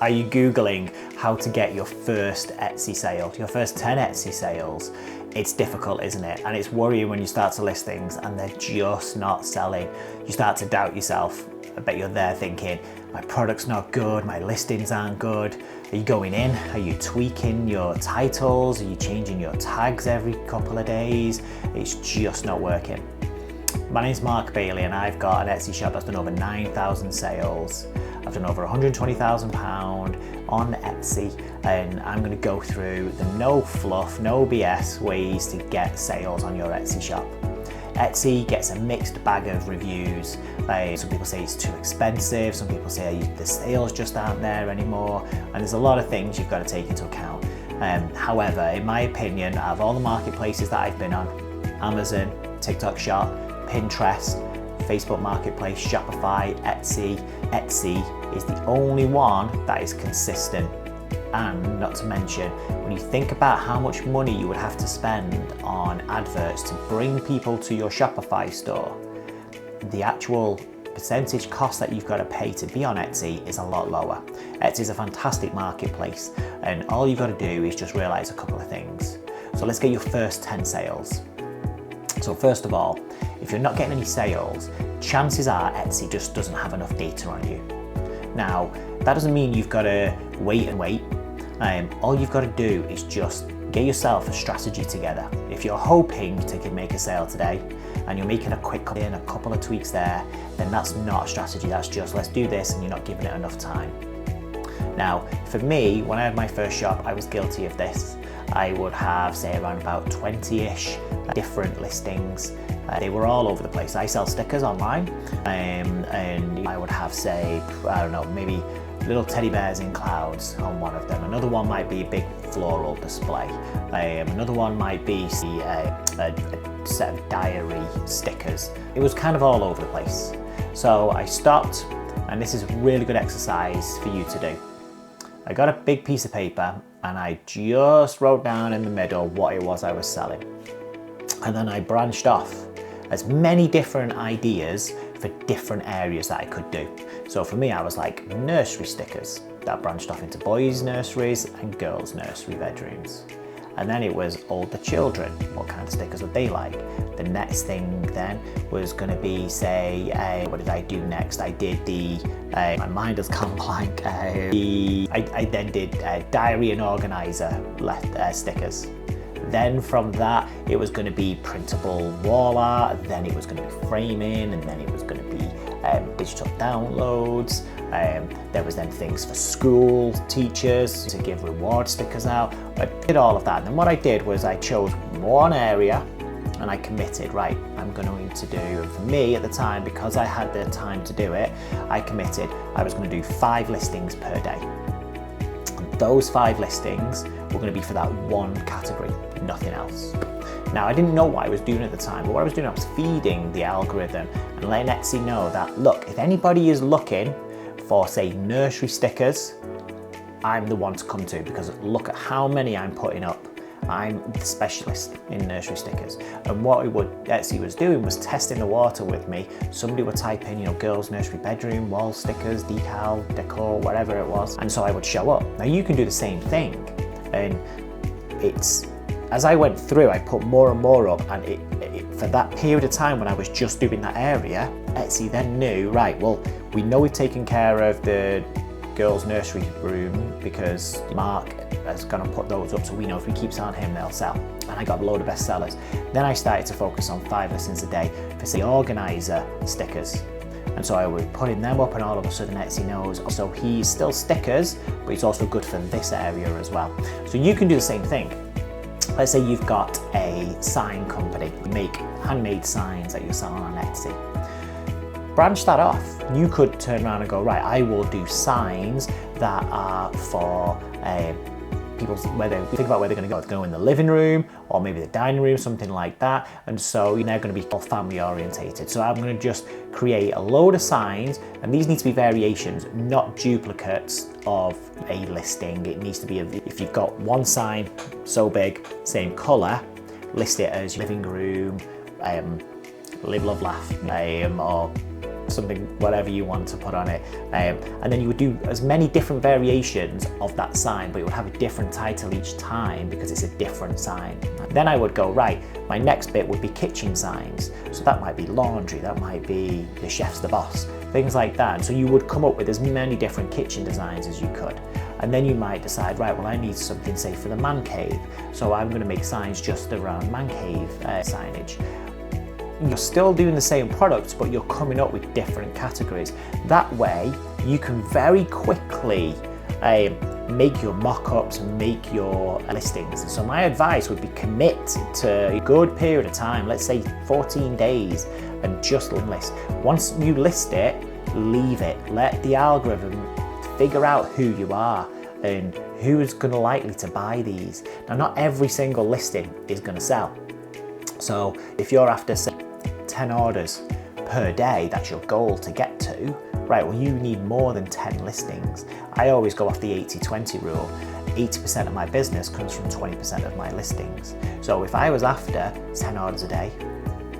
Are you Googling how to get your first Etsy sale, your first 10 Etsy sales? It's difficult, isn't it? And it's worrying when you start to list things and they're just not selling. You start to doubt yourself. I bet you're there thinking, my product's not good, my listings aren't good. Are you going in? Are you tweaking your titles? Are you changing your tags every couple of days? It's just not working. My name's Mark Bailey and I've got an Etsy shop that's done over 9,000 sales. I've done over £120,000 on Etsy, and I'm going to go through the no fluff, no BS ways to get sales on your Etsy shop. Etsy gets a mixed bag of reviews. Some people say it's too expensive, some people say the sales just aren't there anymore, and there's a lot of things you've got to take into account. However, in my opinion, out of all the marketplaces that I've been on, Amazon, TikTok Shop, Pinterest, Facebook Marketplace, Shopify, Etsy is the only one that is consistent. And not to mention, when you think about how much money you would have to spend on adverts to bring people to your Shopify store, the actual percentage cost that you've got to pay to be on Etsy is a lot lower. Etsy is a fantastic marketplace, and all you've got to do is just realize a couple of things. So let's get your first 10 sales. So first of all, if you're not getting any sales, chances are Etsy just doesn't have enough data on you. Now, that doesn't mean you've got to wait and wait. All you've got to do is just get yourself a strategy together. If you're hoping to make a sale today and you're making a quick cut in, a couple of tweaks there, then that's not a strategy. That's just let's do this and you're not giving it enough time. Now, for me, when I had my first shop, I was guilty of this. I would have, say, around about 20-ish different listings. They were all over the place. I sell stickers online, and I would have, say, I don't know, maybe little teddy bears in clouds on one of them. Another one might be a big floral display. Another one might be a set of diary stickers. It was kind of all over the place. So I stopped, and this is a really good exercise for you to do. I got a big piece of paper and I just wrote down in the middle what it was I was selling. And then I branched off as many different ideas for different areas that I could do. So for me, I was like nursery stickers. That branched off into boys' nurseries and girls' nursery bedrooms. And then it was older children. What kind of stickers would they like? The next thing then was going to be, say, what did I do next? I did my mind has gone blank. I then did diary and organizer stickers. Then from that, it was going to be printable wall art, then it was going to be framing, and then it was going to be digital downloads. There was then things for school teachers to give reward stickers out. I did all of that. And then what I did was I chose one area and I committed, right, I'm going to do, and for me at the time, because I had the time to do it, I committed I was going to do 5 listings per day. And those 5 listings were going to be for that one category, nothing else. Now, I didn't know what I was doing at the time, but what I was doing, I was feeding the algorithm and letting Etsy know that, look, if anybody is looking for, say, nursery stickers, I'm the one to come to, because look at how many I'm putting up. I'm the specialist in nursery stickers. And what Etsy was doing was testing the water with me. Somebody would type in, girls' nursery bedroom, wall stickers, decal, decor, whatever it was. And so I would show up. Now you can do the same thing. And as I went through, I put more and more up, and for that period of time when I was just doing that area, Etsy then knew, right, well, we know we've taken care of the girls' nursery room because Mark is going to put those up, so we know if we keep selling him, they'll sell. And I got a load of bestsellers. Then I started to focus on 5 listings a day for, say, organizer stickers. And so I was putting them up, and all of a sudden Etsy knows, so he's still stickers, but he's also good for this area as well. So you can do the same thing. Let's say you've got a sign company, you make handmade signs that you're selling on Etsy. Branch that off. You could turn around and go, right, I will do signs that are for people, think about where they're going to go. They're going in the living room or maybe the dining room, something like that. And so you're now going to be all family orientated. So I'm going to just create a load of signs, and these need to be variations, not duplicates of a listing. It needs to be, if you've got one sign so big, same color, list it as living room, live, love, laugh, or something, whatever you want to put on it. And then you would do as many different variations of that sign, but it would have a different title each time because it's a different sign. Then I would go, right, my next bit would be kitchen signs. So that might be laundry, that might be the chef's the boss, things like that. And so you would come up with as many different kitchen designs as you could. And then you might decide, right, well, I need something, say, for the man cave. So I'm going to make signs just around man cave signage. You're still doing the same products, but you're coming up with different categories. That way, you can very quickly make your mock-ups and make your listings. So my advice would be commit to a good period of time, let's say 14 days, and just list. Once you list it, leave it. Let the algorithm figure out who you are and who is going to likely to buy these. Now, not every single listing is going to sell. So if you're after, say, 10 orders per day, that's your goal to get to, right, well, you need more than 10 listings. I always go off the 80-20 rule. 80% of my business comes from 20% of my listings. So if I was after 10 orders a day,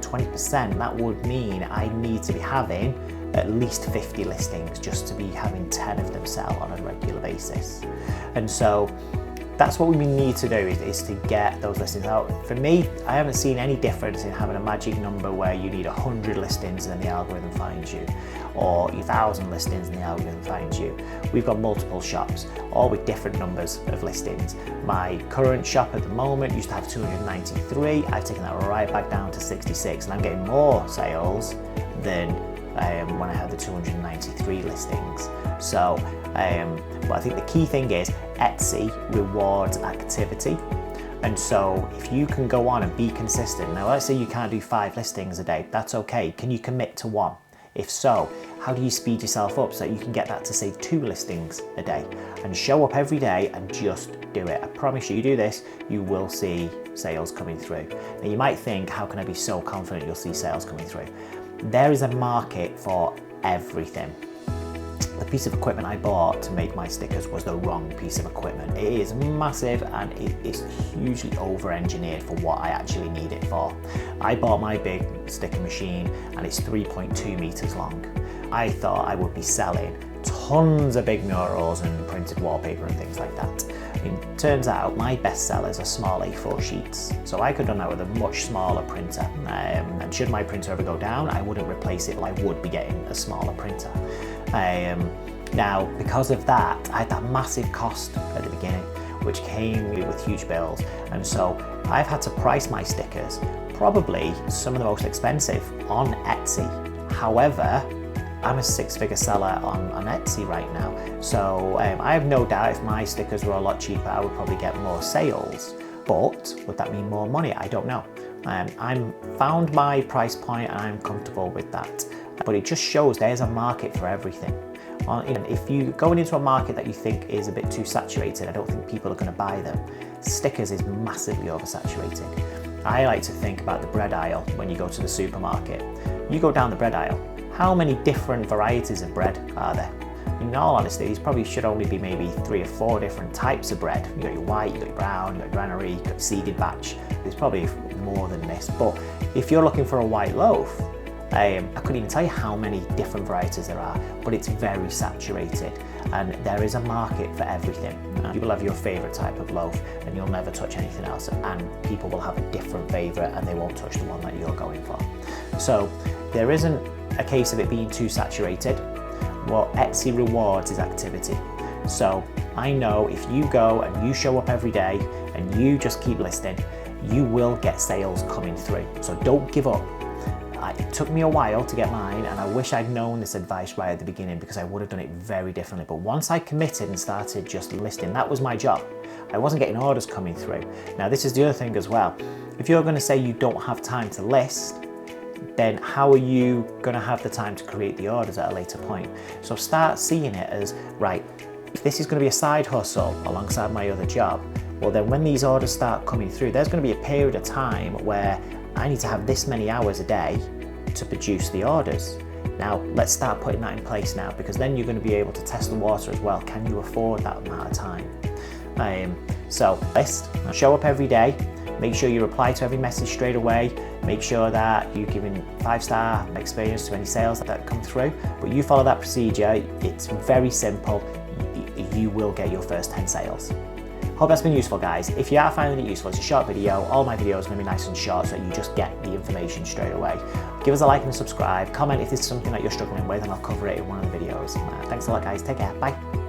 20%, that would mean I need to be having at least 50 listings just to be having 10 of them sell on a regular basis. And so that's what we need to do is to get those listings out. For me, I haven't seen any difference in having a magic number where you need 100 listings and then the algorithm finds you, or 1,000 listings and the algorithm finds you. We've got multiple shops, all with different numbers of listings. My current shop at the moment used to have 293. I've taken that right back down to 66, and I'm getting more sales than when I had the 293 listings. So, but I think the key thing is Etsy rewards activity. And so if you can go on and be consistent, now let's say you can't do 5 listings a day, that's okay. Can you commit to 1? If so, how do you speed yourself up so that you can get that to, say, 2 listings a day and show up every day and just do it? I promise you do this, you will see sales coming through. Now you might think, how can I be so confident you'll see sales coming through? There is a market for everything. The piece of equipment I bought to make my stickers was the wrong piece of equipment. It is massive and it is hugely over-engineered for what I actually need it for. I bought my big sticker machine and it's 3.2 meters long. I thought I would be selling tons of big murals and printed wallpaper and things like that. It turns out my best sellers are small A4 sheets, so I could have done that with a much smaller printer. And should my printer ever go down, I wouldn't replace it, but I would be getting a smaller printer. Now, because of that, I had that massive cost at the beginning, which came with huge bills. And so I've had to price my stickers, probably some of the most expensive, on Etsy. However, I'm a 6-figure seller on Etsy right now. So I have no doubt if my stickers were a lot cheaper, I would probably get more sales. But would that mean more money? I don't know. I'm found my price point and I'm comfortable with that. But it just shows there's a market for everything. If you're going into a market that you think is a bit too saturated, I don't think people are going to buy them. Stickers is massively oversaturated. I like to think about the bread aisle when you go to the supermarket. You go down the bread aisle, how many different varieties of bread are there? In all honesty, these probably should only be maybe 3 or 4 different types of bread. You got your white, you got your brown, you got your granary, you got your seeded batch. There's probably more than this. But if you're looking for a white loaf, I couldn't even tell you how many different varieties there are, but it's very saturated and there is a market for everything. You will have your favorite type of loaf and you'll never touch anything else, and people will have a different favorite and they won't touch the one that you're going for. So there isn't a case of it being too saturated. What Etsy rewards is activity. So I know if you go and you show up every day and you just keep listing, you will get sales coming through. So don't give up. It took me a while to get mine, and I wish I'd known this advice right at the beginning because I would have done it very differently. But once I committed and started just listing, that was my job. I wasn't getting orders coming through. Now, this is the other thing as well. If you're going to say you don't have time to list, then how are you going to have the time to create the orders at a later point? So start seeing it as, right, if this is going to be a side hustle alongside my other job, well then when these orders start coming through, there's going to be a period of time where I need to have this many hours a day to produce the orders. Now, let's start putting that in place now, because then you're going to be able to test the water as well. Can you afford that amount of time? So list, show up every day, make sure you reply to every message straight away, make sure that you're giving 5-star experience to any sales that come through. But you follow that procedure, it's very simple, you will get your first 10 sales. Hope that's been useful, guys. If you are finding it useful, it's a short video. All my videos are going to be nice and short so that you just get the information straight away. Give us a like and subscribe. Comment if this is something that you're struggling with and I'll cover it in one of the videos. Thanks a lot, guys. Take care. Bye.